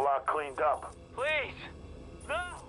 lot cleaned up. Please! No!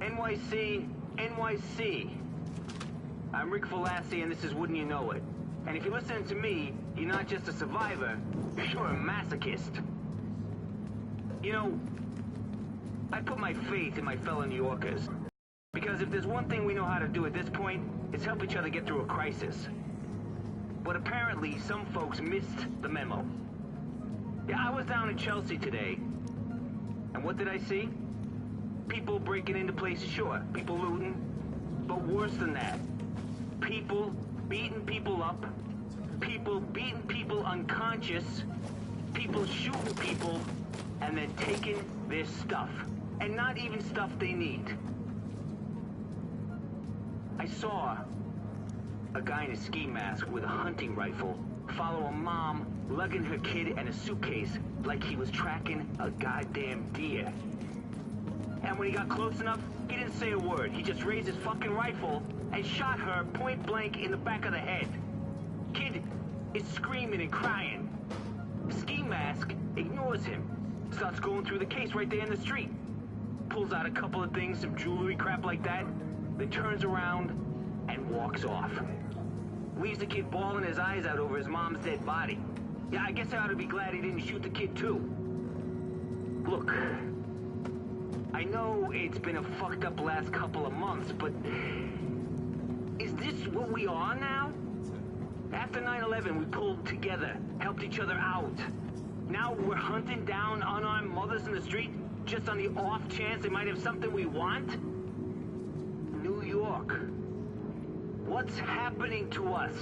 NYC, NYC. I'm Rick Velassi, and this is Wouldn't You Know It. And if you're listening to me, you're not just a survivor, you're a masochist. You know, I put my faith in my fellow New Yorkers. Because if there's one thing we know how to do at this point, it's help each other get through a crisis. But apparently, some folks missed the memo. Yeah, I was down in Chelsea today, and what did I see? People breaking into places, sure. People looting. But worse than that. People beating people up. People beating people unconscious. People shooting people. And then taking their stuff. And not even stuff they need. I saw a guy in a ski mask with a hunting rifle follow a mom lugging her kid in a suitcase like he was tracking a goddamn deer. And when he got close enough, he didn't say a word. He just raised his fucking rifle and shot her point blank in the back of the head. Kid is screaming and crying. Ski mask ignores him. Starts going through the case right there in the street. Pulls out a couple of things, some jewelry, crap like that. Then turns around and walks off. Leaves the kid bawling his eyes out over his mom's dead body. Yeah, I guess I ought to be glad he didn't shoot the kid too. Look, I know it's been a fucked up last couple of months, but is this what we are now? After 9/11, we pulled together, helped each other out. Now we're hunting down unarmed mothers in the street just on the off chance they might have something we want? New York. What's happening to us?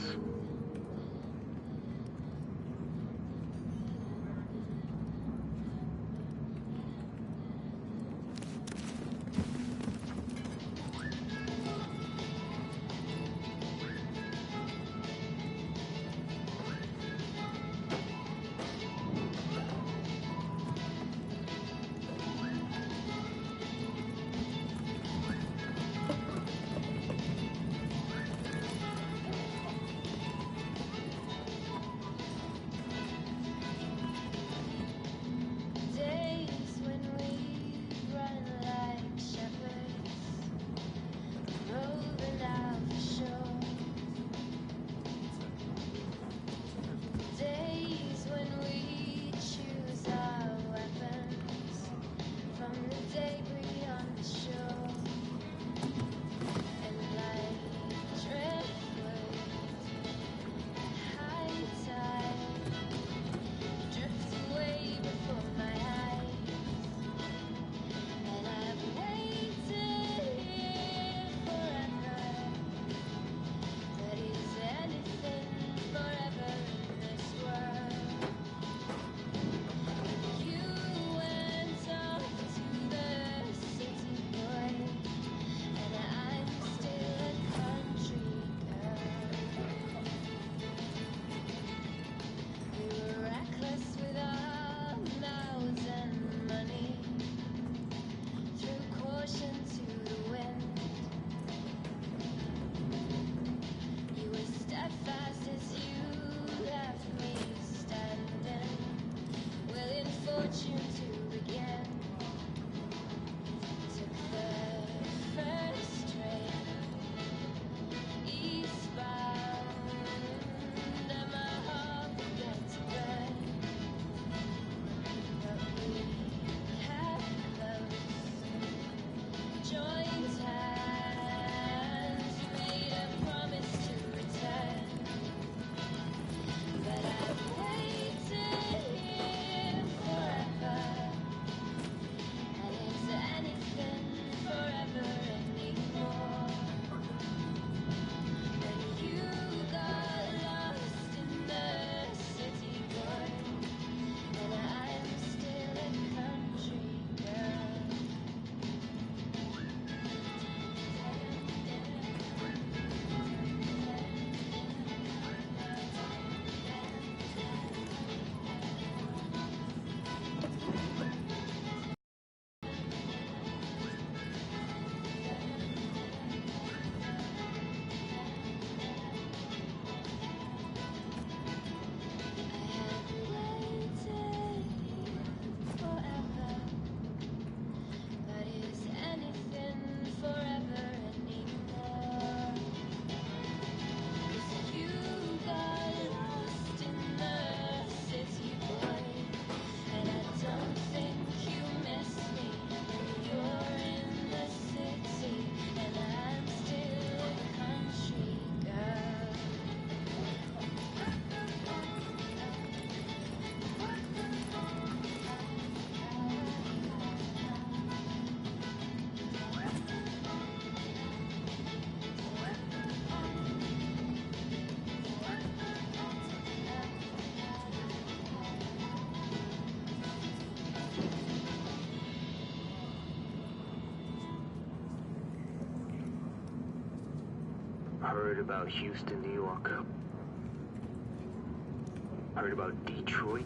Heard about Houston, New York? Heard about Detroit?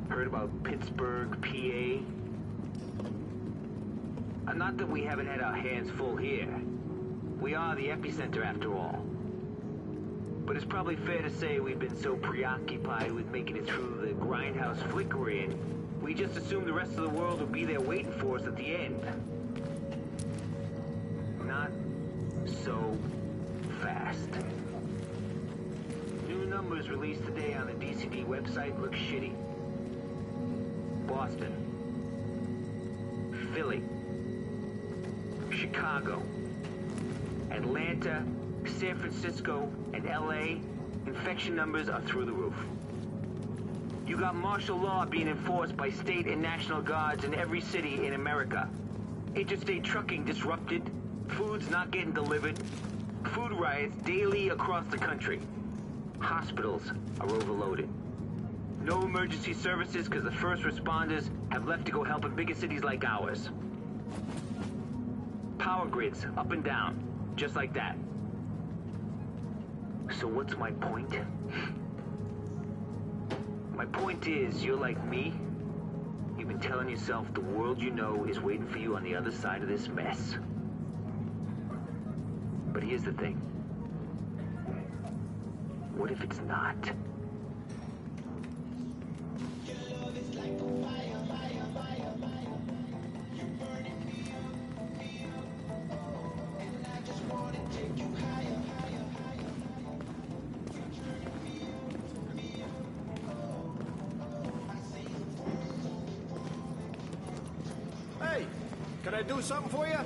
Heard about Pittsburgh, PA? Not that we haven't had our hands full here. We are the epicenter after all. But it's probably fair to say we've been so preoccupied with making it through the grindhouse flickering, we just assumed the rest of the world would be there waiting for us at the end. Not so fast. New numbers released today on the DCD website look shitty. Boston, Philly, Chicago, Atlanta, San Francisco, and LA, infection numbers are through the roof. You got martial law being enforced by state and national guards in every city in America. Interstate trucking disrupted, food's not getting delivered, food riots daily across the country. Hospitals are overloaded. No emergency services because the first responders have left to go help in bigger cities like ours. Power grids up and down, just like that. So what's my point? My point is, you're like me. You've been telling yourself the world you know is waiting for you on the other side of this mess. But here's the thing. What if it's not? Hey, can I do something for you?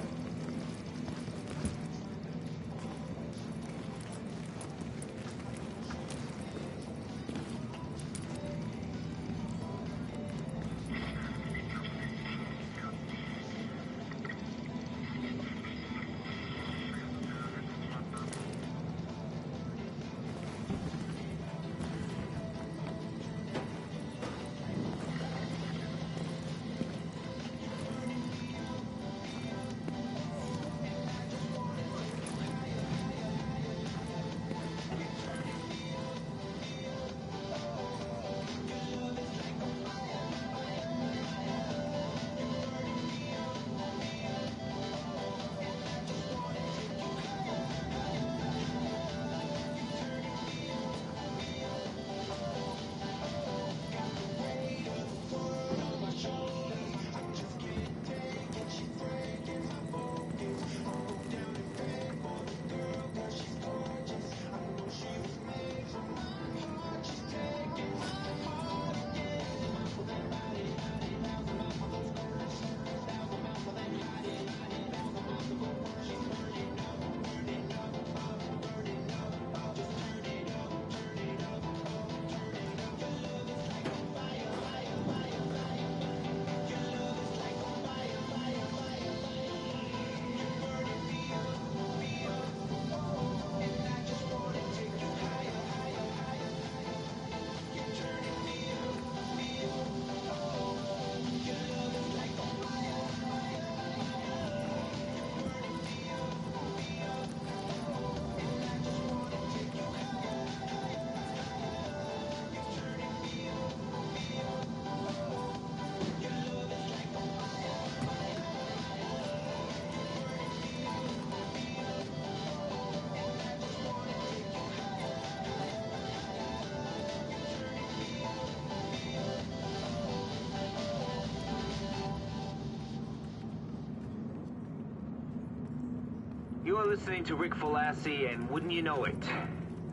You're listening to Rick Falassi, and wouldn't you know it,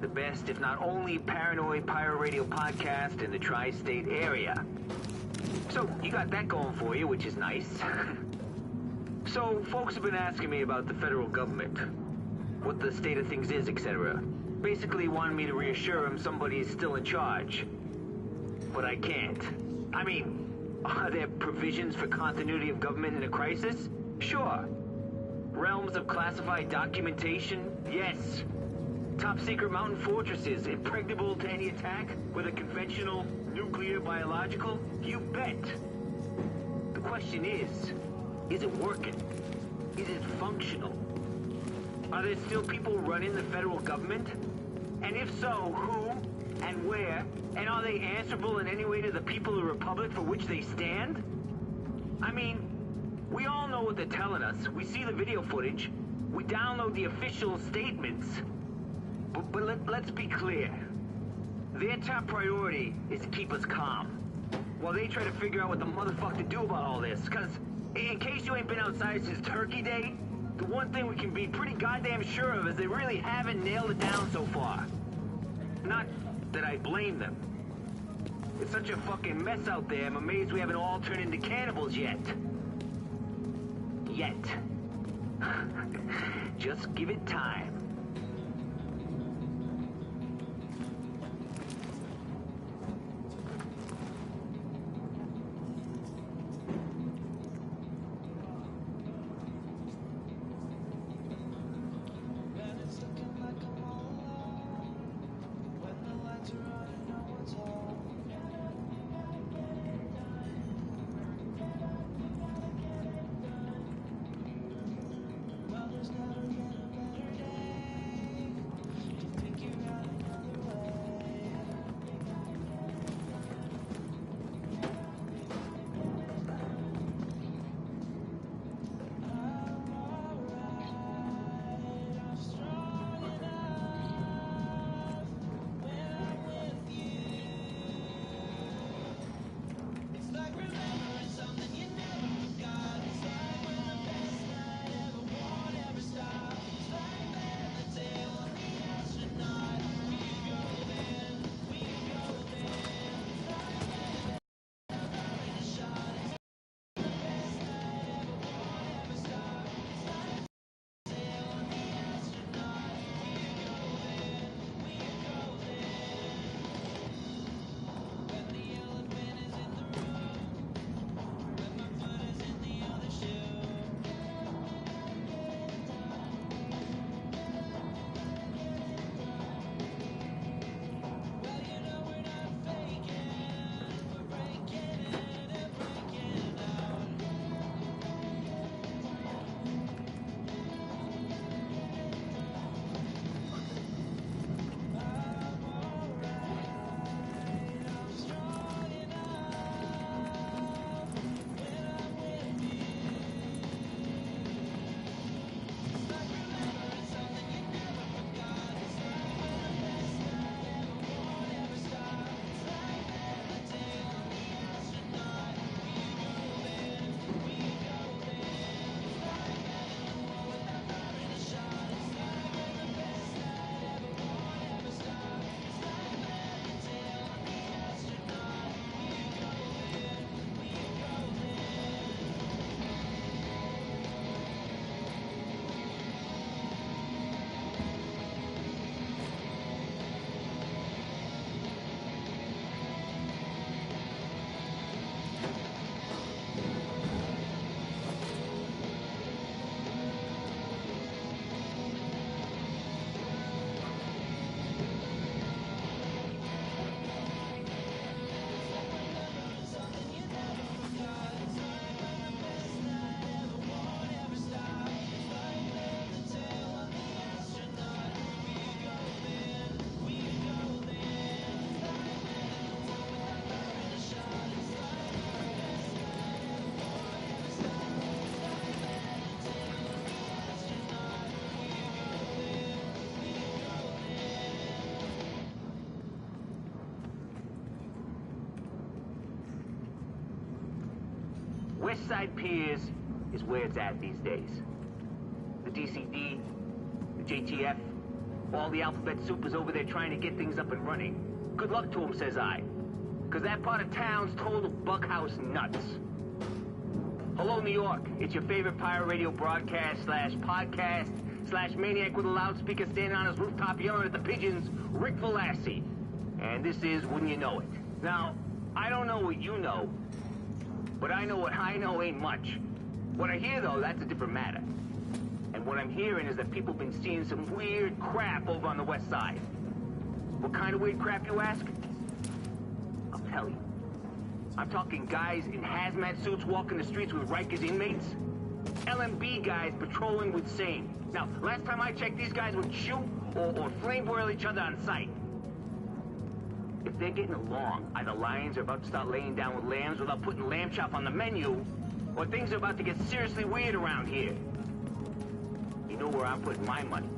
the best, if not only, paranoid pirate radio podcast in the tri-state area. So, you got that going for you, which is nice. So, folks have been asking me about the federal government, what the state of things is, etc. Basically wanting me to reassure them somebody's still in charge. But I can't. I mean, are there provisions for continuity of government in a crisis? Sure. Realms of classified documentation? Yes. Top secret mountain fortresses, impregnable to any attack, whether conventional, nuclear, biological? You bet. The question is it working? Is it functional? Are there still people running the federal government? And if so, who and where? And are they answerable in any way to the people of the Republic for which they stand? I mean, we all know what they're telling us. We see the video footage. We download the official statements. But let's be clear. Their top priority is to keep us calm, while they try to figure out what the motherfucker to do about all this. Cause, in case you ain't been outside since Turkey Day, the one thing we can be pretty goddamn sure of is they really haven't nailed it down so far. Not that I blame them. It's such a fucking mess out there, I'm amazed we haven't all turned into cannibals yet. Yet. Just give it time. West Side Piers is where it's at these days. The DCD, the JTF, all the alphabet soup is over there trying to get things up and running. Good luck to them, says I. Because that part of town's total bughouse nuts. Hello, New York. It's your favorite pirate radio broadcast slash podcast slash maniac with a loudspeaker standing on his rooftop yelling at the pigeons, Rick Velassi. And this is Wouldn't You Know It. Now, I don't know what you know, but I know what I know ain't much. What I hear, though, that's a different matter. And what I'm hearing is that people have been seeing some weird crap over on the west side. What kind of weird crap, you ask? I'll tell you. I'm talking guys in hazmat suits walking the streets with Rikers inmates, LMB guys patrolling with same. Now, last time I checked, these guys would shoot or flame broil each other on sight. If they're getting along, either lions are about to start laying down with lambs without putting lamb chop on the menu, or things are about to get seriously weird around here. You know where I'm putting my money.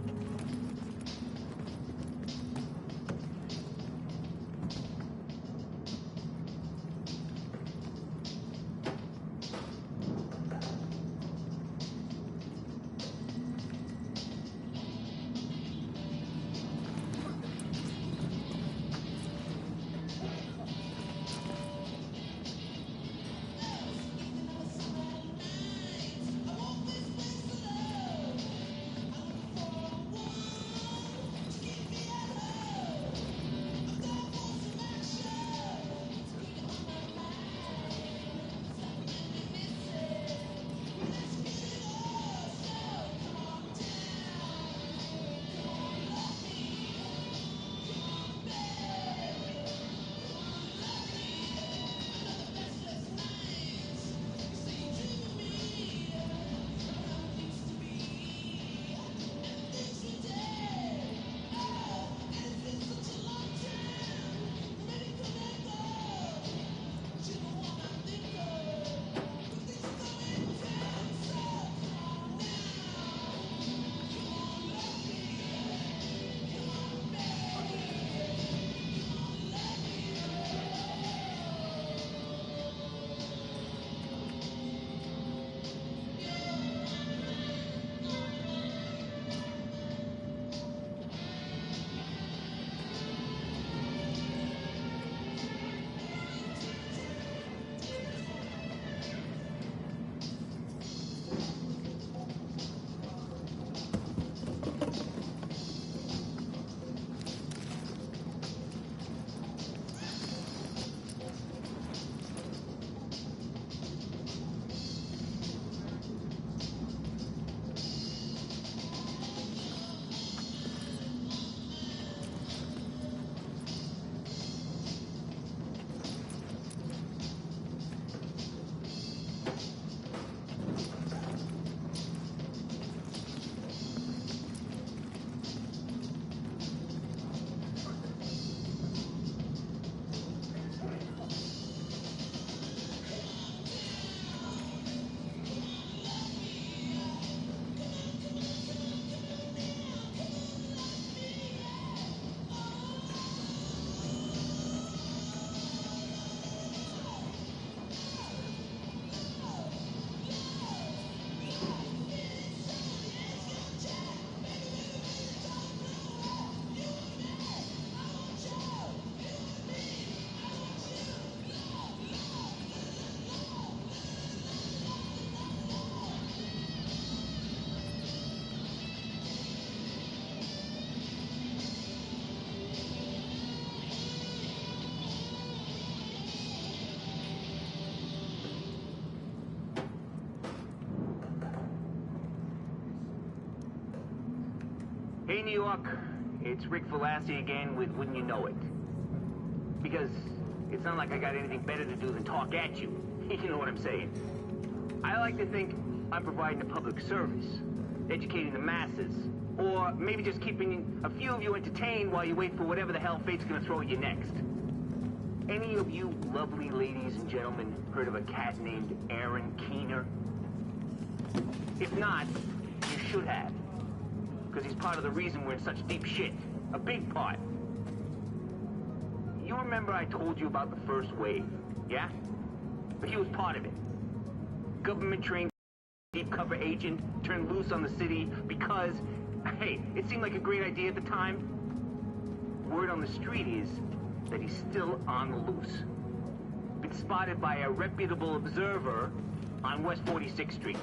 Hey, New York, it's Rick Velassi again with Wouldn't You Know It. Because it's not like I got anything better to do than talk at you. You know what I'm saying? I like to think I'm providing a public service, educating the masses, or maybe just keeping a few of you entertained while you wait for whatever the hell fate's gonna throw at you next. Any of you lovely ladies and gentlemen heard of a cat named Aaron Keener? If not, you should have. Because he's part of the reason we're in such deep shit. A big part. You remember I told you about the first wave, yeah? But he was part of it. Government-trained deep cover agent turned loose on the city because, hey, it seemed like a great idea at the time. Word on the street is that he's still on the loose. Been spotted by a reputable observer on West 46th Street.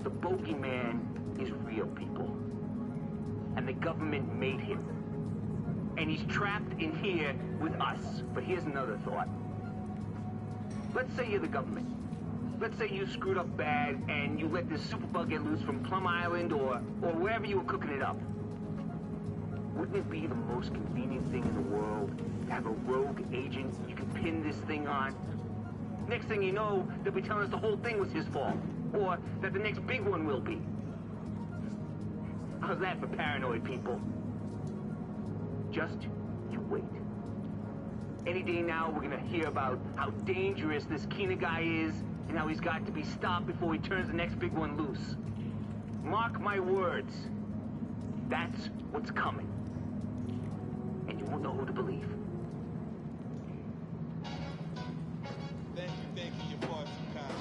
The bogeyman is real, people. And the government made him. And he's trapped in here with us. But here's another thought. Let's say you're the government. Let's say you screwed up bad and you let this superbug get loose from Plum Island or wherever you were cooking it up. Wouldn't it be the most convenient thing in the world to have a rogue agent you can pin this thing on? Next thing you know, they'll be telling us the whole thing was his fault. Or that the next big one will be. How's that for paranoid people? Just you wait. Any day now, we're gonna hear about how dangerous this Keener guy is and how he's got to be stopped before he turns the next big one loose. Mark my words. That's what's coming. And you won't know who to believe. Thank you, you're far too kind.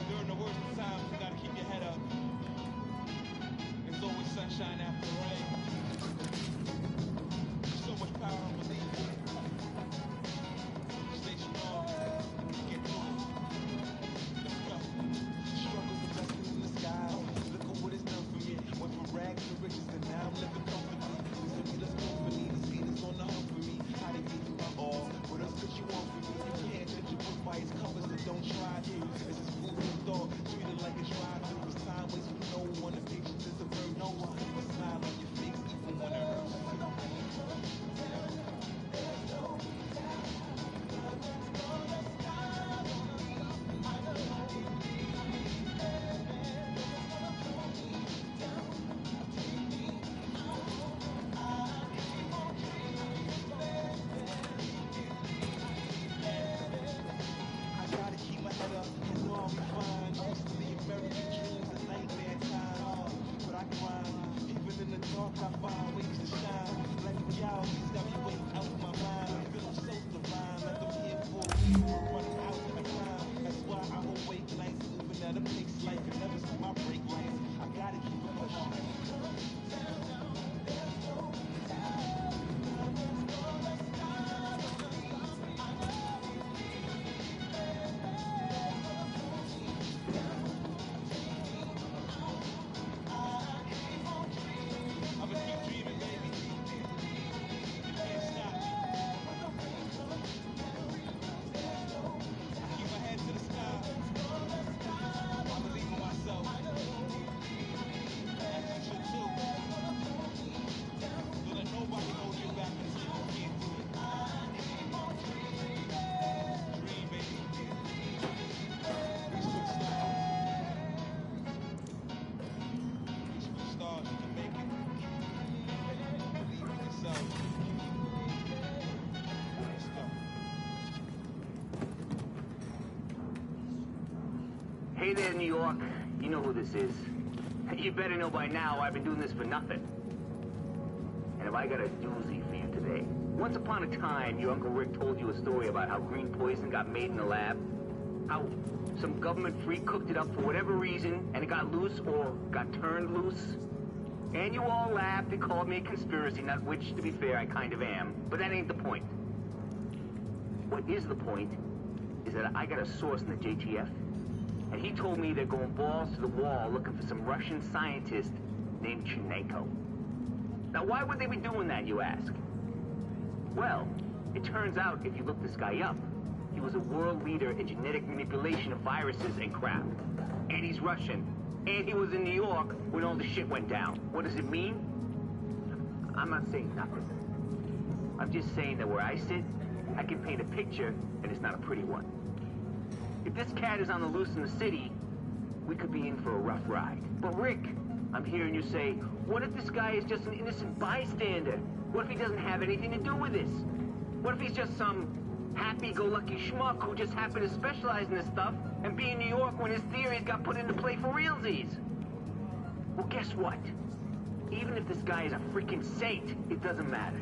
During the worst of times, you gotta keep your head up. There's always sunshine after the rain. So much power in belief. Stay strong. Get through it. Let's go. Struggle with blessings in the sky. Look at what it's done for me. Went from rags to riches, and now I'm living comfortably. So me, let's go for me. The seed is on the hunt for me. How to give you my all. What else could you want from me? You can't judge a book by its cover, so don't try to. This is food for thought. Treat it like a drive-thru. It's time waits for no one. The patience is a bird. No one. A smile on your face, even when it hurts. I gotta keep my head up and know I'll be fine. Used to the American dreams and nightmare time. But I grind. Even in the dark, I find ways to shine. Like reality's got me waiting out my mind. I feel I'm so divine. Like I'm here for a reason. We're running out of time. That's why I'm awake nights. Moving at a pace life. And never see my break lights. I gotta keep it pushing. I'ma keep dreaming, baby. You can't stop me. I keep my head to the sky. I believe in myself. As you should too. Don't let nobody hold you back and say you can't do it. Dream, baby. Reach for the stars. Reach for the stars, you can make it. Believe in yourself. Let's go. Hey there, New York. You know who this is. You better know by now I've been doing this for nothing. And if I got a doozy for you today. Once upon a time, your Uncle Rick told you a story about how green poison got made in the lab. How some government freak cooked it up for whatever reason, and it got loose or got turned loose. And you all laughed and called me a conspiracy nut, which, to be fair, I kind of am. But that ain't the point. What is the point is that I got a source in the JTF, and he told me they're going balls to the wall looking for some Russian scientist named Chernenko. Now, why would they be doing that, you ask? Well, it turns out, if you look this guy up, he was a world leader in genetic manipulation of viruses and crap. And he's Russian. And he was in New York when all the shit went down. What does it mean? I'm not saying nothing. I'm just saying that where I sit, I can paint a picture, and it's not a pretty one. If this cat is on the loose in the city, we could be in for a rough ride. But Rick, I'm hearing you say, what if this guy is just an innocent bystander? What if he doesn't have anything to do with this? What if he's just some happy-go-lucky schmuck who just happened to specialize in this stuff and be in New York when his theories got put into play for realsies? Well, guess what? Even if this guy is a freaking saint, it doesn't matter.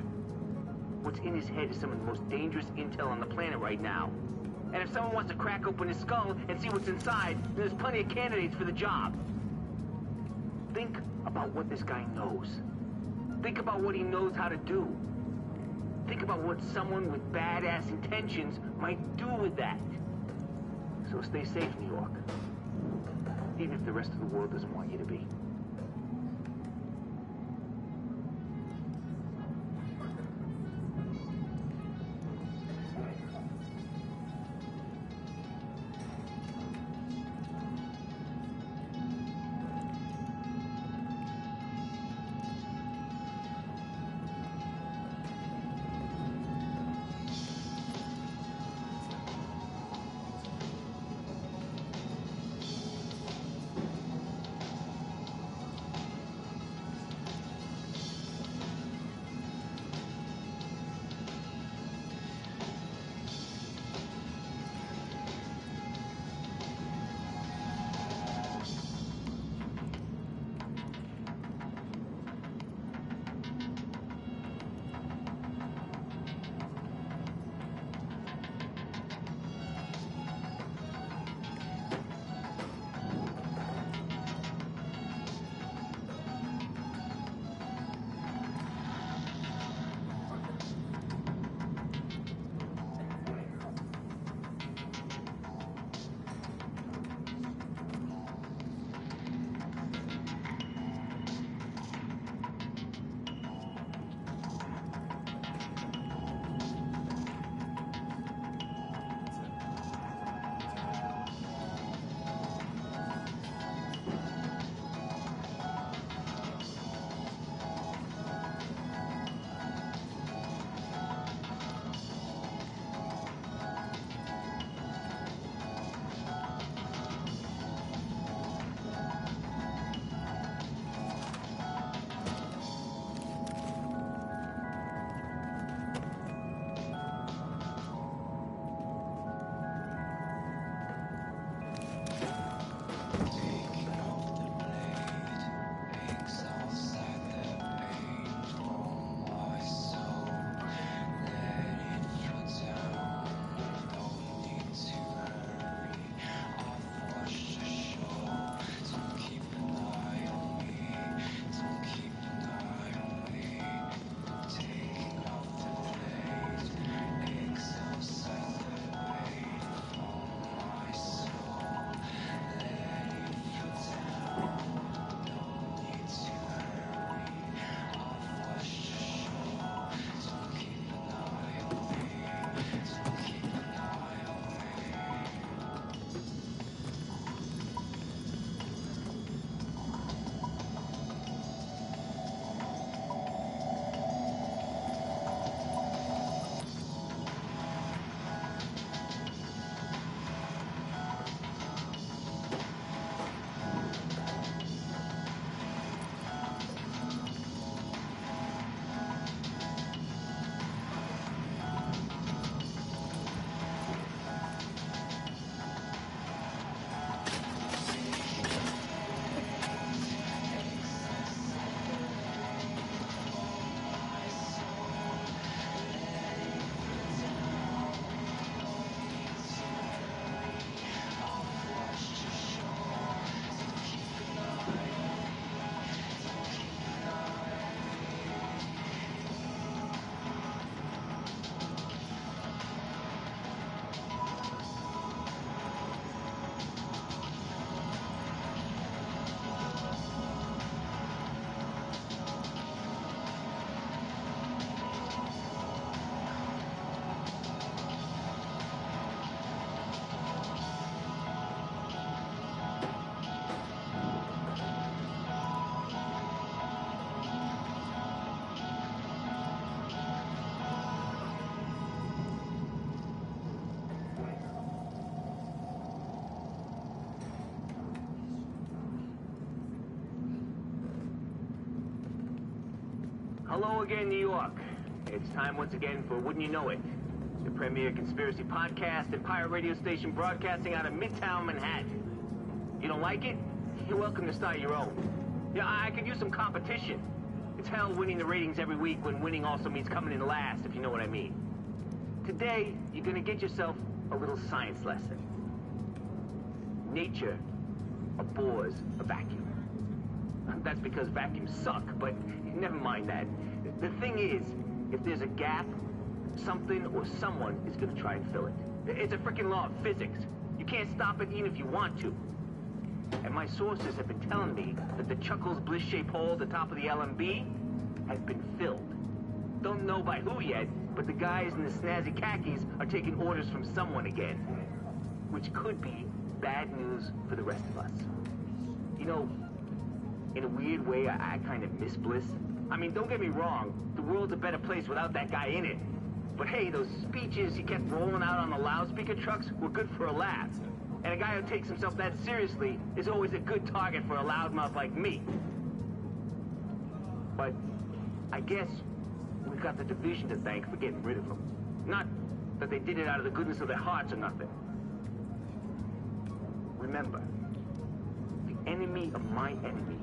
What's in his head is some of the most dangerous intel on the planet right now. And if someone wants to crack open his skull and see what's inside, then there's plenty of candidates for the job. Think about what this guy knows. Think about what he knows how to do. Think about what someone with badass intentions might do with that. So stay safe, New York. Even if the rest of the world doesn't want you to be. Hello again, New York. It's time once again for Wouldn't You Know It, the premier conspiracy podcast and pirate radio station broadcasting out of Midtown Manhattan. You don't like it? You're welcome to start your own. Yeah, I could use some competition. It's hell winning the ratings every week when winning also means coming in last, if you know what I mean. Today, you're gonna get yourself a little science lesson. Nature abhors a vacuum. That's because vacuums suck, but never mind that. The thing is, if there's a gap, something or someone is gonna try and fill it. It's a freaking law of physics. You can't stop it even if you want to. And my sources have been telling me that the Chuckles bliss-shaped hole at the top of the LMB has been filled. Don't know by who yet, but the guys in the snazzy khakis are taking orders from someone again. Which could be bad news for the rest of us. You know, in a weird way, I kind of miss Bliss. I mean, don't get me wrong, the world's a better place without that guy in it. But hey, those speeches he kept rolling out on the loudspeaker trucks were good for a laugh. And a guy who takes himself that seriously is always a good target for a loudmouth like me. But I guess we've got the division to thank for getting rid of him. Not that they did it out of the goodness of their hearts or nothing. Remember, the enemy of my enemy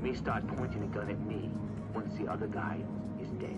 may start pointing a gun at me once the other guy is dead.